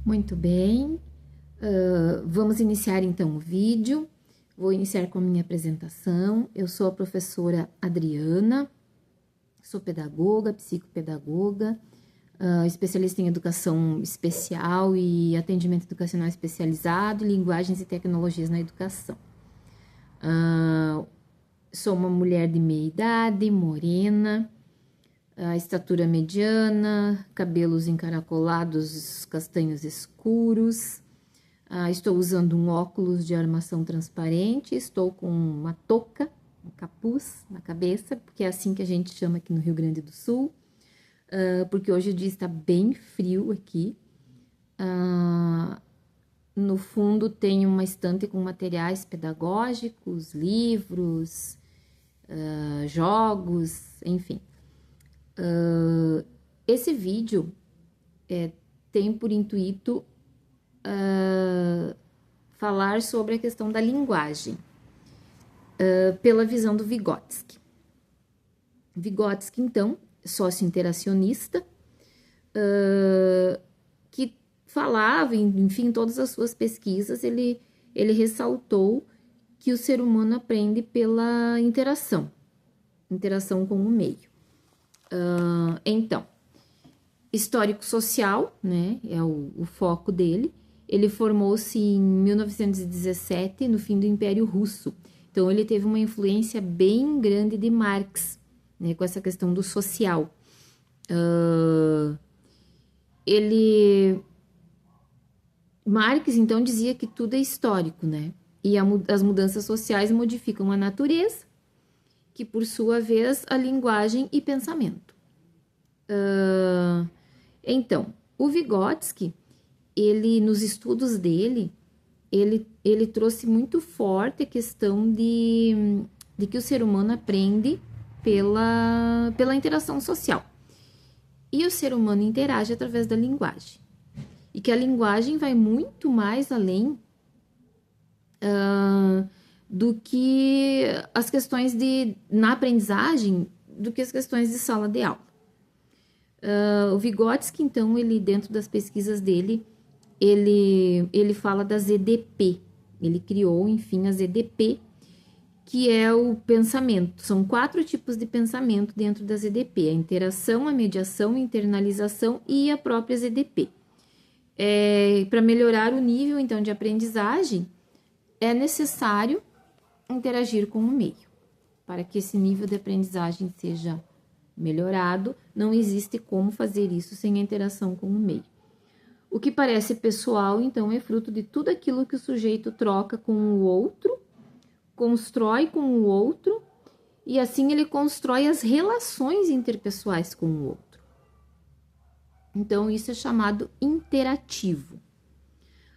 Muito bem, vamos iniciar então o vídeo. Vou iniciar com a minha apresentação. Eu sou a professora Adriana, sou pedagoga, psicopedagoga, especialista em educação especial e atendimento educacional especializado, linguagens e tecnologias na educação. Sou uma mulher de meia idade, morena, estatura mediana, cabelos encaracolados, castanhos escuros. Estou usando um óculos de armação transparente, estou com uma touca, um capuz na cabeça, porque é assim que a gente chama aqui no Rio Grande do Sul, porque hoje o dia está bem frio aqui. No fundo tem uma estante com materiais pedagógicos, livros, jogos, enfim. Esse vídeo tem por intuito falar sobre a questão da linguagem pela visão do Vygotsky. Vygotsky, então, sócio-interacionista, que falava, enfim, em todas as suas pesquisas, ele ressaltou que o ser humano aprende pela interação com o meio. Então, histórico-social, né, é o foco dele. Ele formou-se em 1917, no fim do Império Russo. Então, ele teve uma influência bem grande de Marx, né, com essa questão do social. Marx, então, dizia que tudo é histórico, né? E as mudanças sociais modificam a natureza, que, por sua vez, a linguagem e pensamento. Então, o Vygotsky, nos estudos dele, ele trouxe muito forte a questão de que o ser humano aprende pela interação social. E o ser humano interage através da linguagem. E que a linguagem vai muito mais além do que as questões na aprendizagem, do que as questões de sala de aula. O Vygotsky, então, dentro das pesquisas dele, ele fala das EDP. Ele criou, enfim, as EDP, que é o pensamento. São 4 tipos de pensamento dentro das EDP: a interação, a mediação, a internalização e a própria EDP. Para melhorar o nível, então, de aprendizagem, é necessário interagir com o meio. Para que esse nível de aprendizagem seja melhorado, não existe como fazer isso sem a interação com o meio. O que parece pessoal, então, é fruto de tudo aquilo que o sujeito troca com o outro, constrói com o outro, e assim ele constrói as relações interpessoais com o outro. Então, isso é chamado interativo.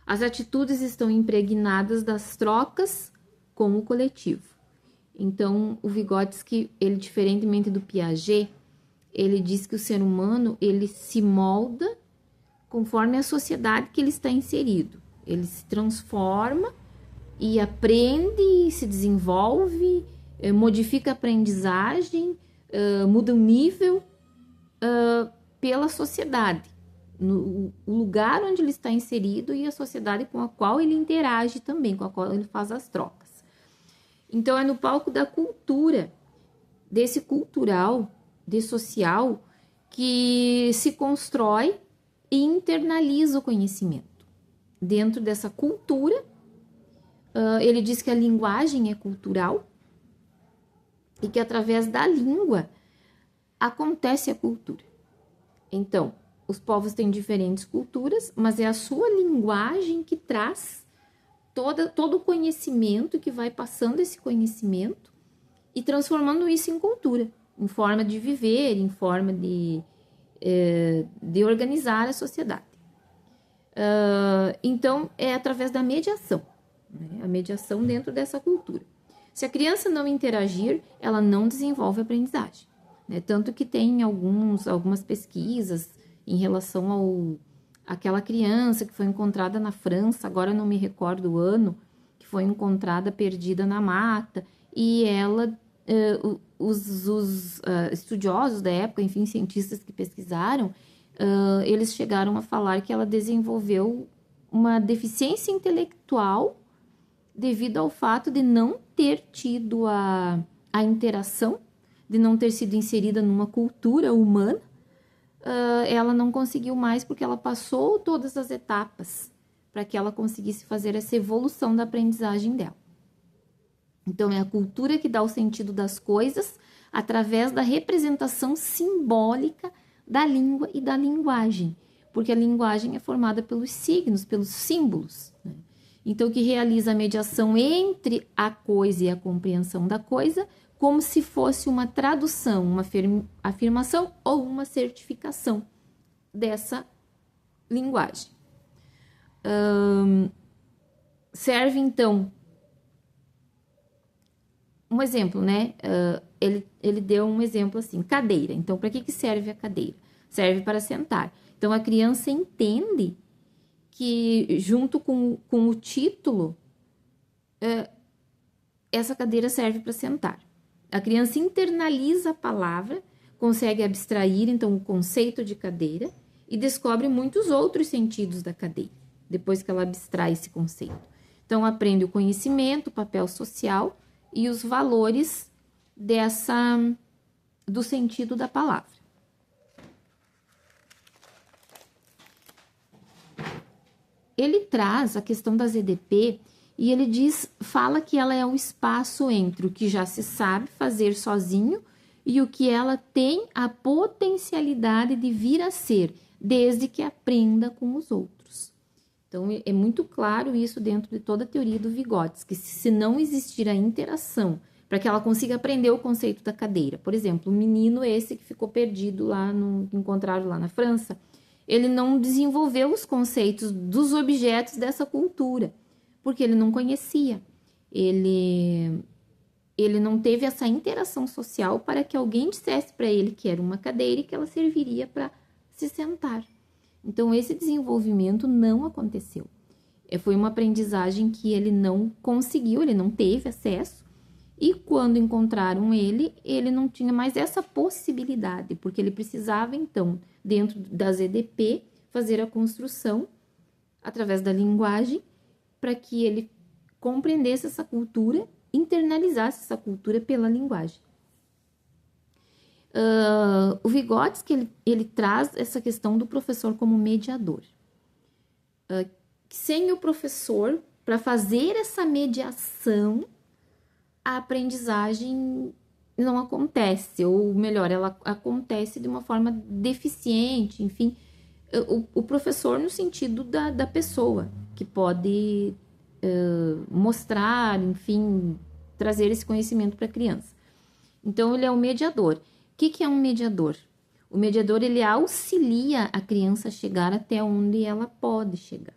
As atitudes estão impregnadas das trocas com o coletivo. Então, o Vygotsky, diferentemente do Piaget, ele diz que o ser humano, ele se molda conforme a sociedade que ele está inserido. Ele se transforma e aprende, se desenvolve, modifica a aprendizagem, muda o nível pela sociedade, no lugar onde ele está inserido e a sociedade com a qual ele interage também, com a qual ele faz as trocas. Então, é no palco da cultura, desse cultural, desse social, que se constrói e internaliza o conhecimento. Dentro dessa cultura, ele diz que a linguagem é cultural e que através da língua acontece a cultura. Então, os povos têm diferentes culturas, mas é a sua linguagem que traz todo o conhecimento, que vai passando esse conhecimento e transformando isso em cultura, em forma de viver, em forma de organizar a sociedade. Então, é através da mediação, né? A mediação dentro dessa cultura. Se a criança não interagir, ela não desenvolve aprendizagem, né? Tanto que tem algumas pesquisas em relação àquela criança que foi encontrada na França, agora não me recordo o ano, que foi encontrada perdida na mata, e ela, os estudiosos da época, enfim, cientistas que pesquisaram, eles chegaram a falar que ela desenvolveu uma deficiência intelectual devido ao fato de não ter tido a interação, de não ter sido inserida numa cultura humana. Ela não conseguiu mais porque ela passou todas as etapas para que ela conseguisse fazer essa evolução da aprendizagem dela. Então, é a cultura que dá o sentido das coisas através da representação simbólica da língua e da linguagem, porque a linguagem é formada pelos signos, pelos símbolos, né? Então, que realiza a mediação entre a coisa e a compreensão da coisa, como se fosse uma tradução, uma afirmação ou uma certificação dessa linguagem. Serve, então, um exemplo, né? Ele deu um exemplo assim, cadeira. Então, para que serve a cadeira? Serve para sentar. Então, a criança entende que, junto com o título, essa cadeira serve para sentar. A criança internaliza a palavra, consegue abstrair, então, o conceito de cadeira e descobre muitos outros sentidos da cadeira, depois que ela abstrai esse conceito. Então, aprende o conhecimento, o papel social e os valores do sentido da palavra. Ele traz a questão da ZDP e ele fala que ela é o espaço entre o que já se sabe fazer sozinho e o que ela tem a potencialidade de vir a ser, desde que aprenda com os outros. Então, é muito claro isso dentro de toda a teoria do Vygotsky, que se não existir a interação para que ela consiga aprender o conceito da cadeira. Por exemplo, o menino esse que ficou perdido lá, que encontraram lá na França, ele não desenvolveu os conceitos dos objetos dessa cultura, porque ele não conhecia. Ele não teve essa interação social para que alguém dissesse para ele que era uma cadeira e que ela serviria para se sentar. Então, esse desenvolvimento não aconteceu. Foi uma aprendizagem que ele não conseguiu, ele não teve acesso. E quando encontraram ele não tinha mais essa possibilidade, porque ele precisava, então, dentro da ZDP, fazer a construção através da linguagem para que ele compreendesse essa cultura, internalizasse essa cultura pela linguagem. O Vygotsky, ele traz essa questão do professor como mediador. Sem o professor, para fazer essa mediação, a aprendizagem não acontece, ou melhor, ela acontece de uma forma deficiente, enfim. O professor no sentido da pessoa, que pode mostrar, enfim, trazer esse conhecimento para a criança. Então, ele é o mediador. O que é um mediador? O mediador, ele auxilia a criança a chegar até onde ela pode chegar.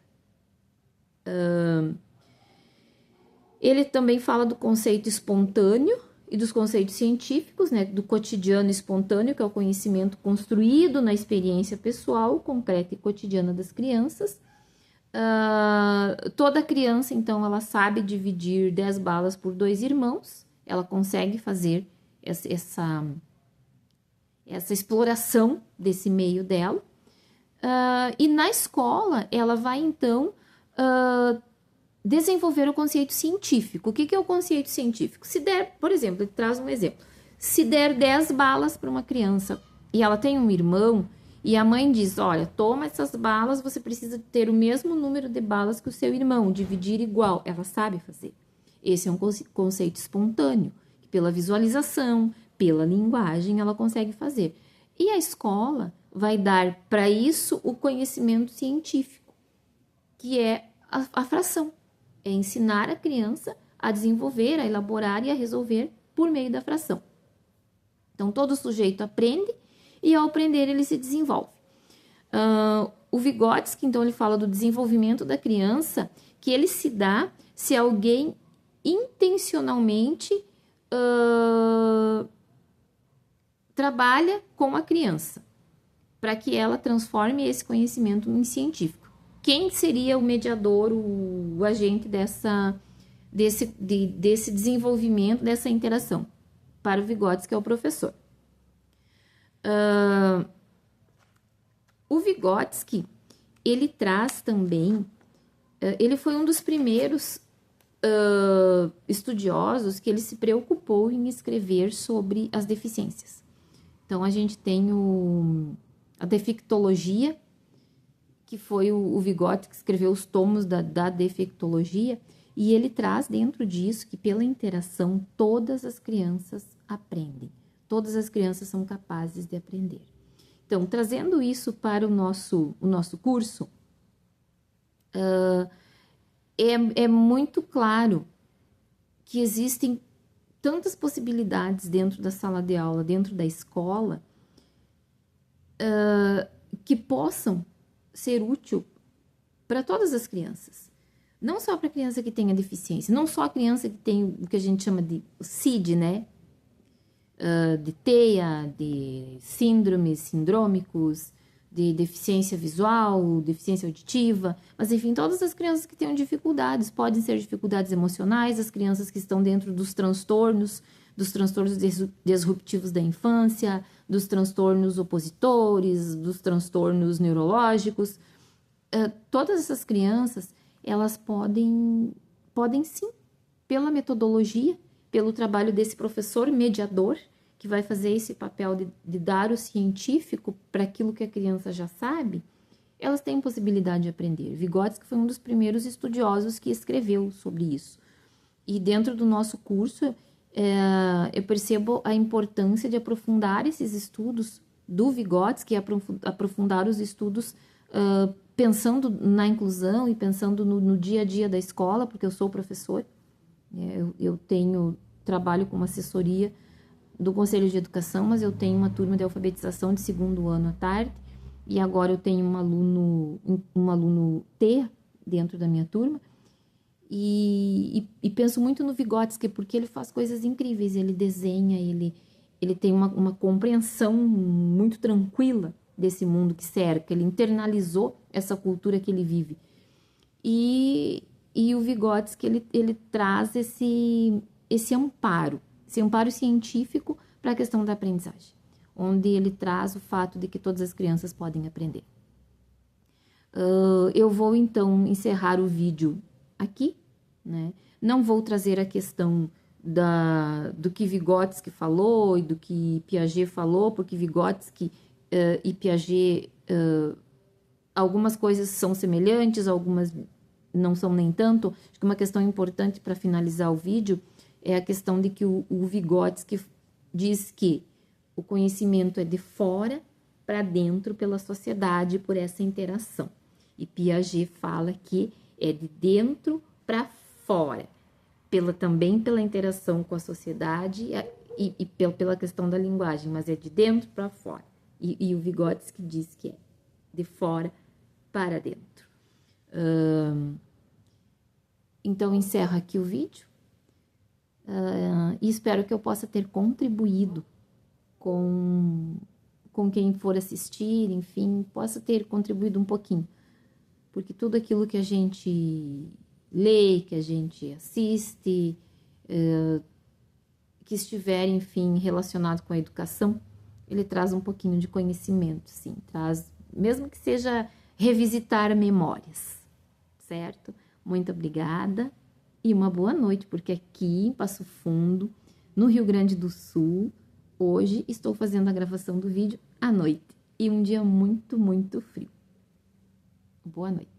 Ele também fala do conceito espontâneo e dos conceitos científicos, né? Do cotidiano espontâneo, que é o conhecimento construído na experiência pessoal, concreta e cotidiana das crianças. Toda criança, então, ela sabe dividir 10 balas por 2 irmãos, ela consegue fazer essa exploração desse meio dela. E na escola, ela vai, então, desenvolver o conceito científico. O que é o conceito científico? Se der, por exemplo, ele traz um exemplo. Se der 10 balas para uma criança e ela tem um irmão, e a mãe diz, olha, toma essas balas, você precisa ter o mesmo número de balas que o seu irmão, dividir igual. Ela sabe fazer. Esse é um conceito espontâneo, que pela visualização, pela linguagem, ela consegue fazer. E a escola vai dar para isso o conhecimento científico, que é a fração. É ensinar a criança a desenvolver, a elaborar e a resolver por meio da fração. Então, todo sujeito aprende e, ao aprender, ele se desenvolve. O Vygotsky, então, ele fala do desenvolvimento da criança, que ele se dá se alguém intencionalmente trabalha com a criança, para que ela transforme esse conhecimento em científico. Quem seria o mediador, o agente desse desenvolvimento, dessa interação? Para o Vygotsky, é o professor. O Vygotsky, ele traz também, ele foi um dos primeiros estudiosos que ele se preocupou em escrever sobre as deficiências. Então, a gente tem a defectologia, que foi o Vygotsky que escreveu os tomos da defectologia, e ele traz dentro disso que pela interação todas as crianças aprendem, todas as crianças são capazes de aprender. Então, trazendo isso para o nosso curso, é muito claro que existem tantas possibilidades dentro da sala de aula, dentro da escola, que possam ser útil para todas as crianças. Não só para a criança que tenha deficiência, não só a criança que tem o que a gente chama de CID, né? De TEA, de síndromes sindrômicos, de deficiência visual, deficiência auditiva, mas enfim, todas as crianças que tenham dificuldades, podem ser dificuldades emocionais, as crianças que estão dentro dos transtornos disruptivos da infância, dos transtornos opositores, dos transtornos neurológicos, todas essas crianças, elas podem sim, pela metodologia, pelo trabalho desse professor mediador, que vai fazer esse papel de dar o científico para aquilo que a criança já sabe, elas têm possibilidade de aprender. Vygotsky foi um dos primeiros estudiosos que escreveu sobre isso. E dentro do nosso curso, eu percebo a importância de aprofundar esses estudos do Vygotsky, aprofundar os estudos pensando na inclusão e pensando no dia a dia da escola, porque eu sou professor, eu trabalho com uma assessoria do Conselho de Educação, mas eu tenho uma turma de alfabetização de 2º ano à tarde, e agora eu tenho um aluno T dentro da minha turma, e penso muito no Vygotsky, porque ele faz coisas incríveis, ele desenha, ele tem uma compreensão muito tranquila desse mundo que cerca, ele internalizou essa cultura que ele vive. E o Vygotsky, ele traz esse amparo científico para a questão da aprendizagem, onde ele traz o fato de que todas as crianças podem aprender. Eu vou, então, encerrar o vídeo aqui, né? Não vou trazer a questão do que Vygotsky falou e do que Piaget falou, porque Vygotsky e Piaget, algumas coisas são semelhantes, algumas não são nem tanto. Acho que uma questão importante para finalizar o vídeo é a questão de que o Vygotsky diz que o conhecimento é de fora para dentro pela sociedade, por essa interação. E Piaget fala que é de dentro para fora, também pela interação com a sociedade e pela questão da linguagem, mas é de dentro para fora. E o Vygotsky diz que é de fora para dentro. Então, encerro aqui o vídeo. E espero que eu possa ter contribuído com quem for assistir, enfim, possa ter contribuído um pouquinho. Porque tudo aquilo que a gente lê, que a gente assiste, que estiver, enfim, relacionado com a educação, ele traz um pouquinho de conhecimento, sim. Traz, mesmo que seja revisitar memórias, certo? Muito obrigada. E uma boa noite, porque aqui em Passo Fundo, no Rio Grande do Sul, hoje estou fazendo a gravação do vídeo à noite. E um dia muito, muito frio. Boa noite.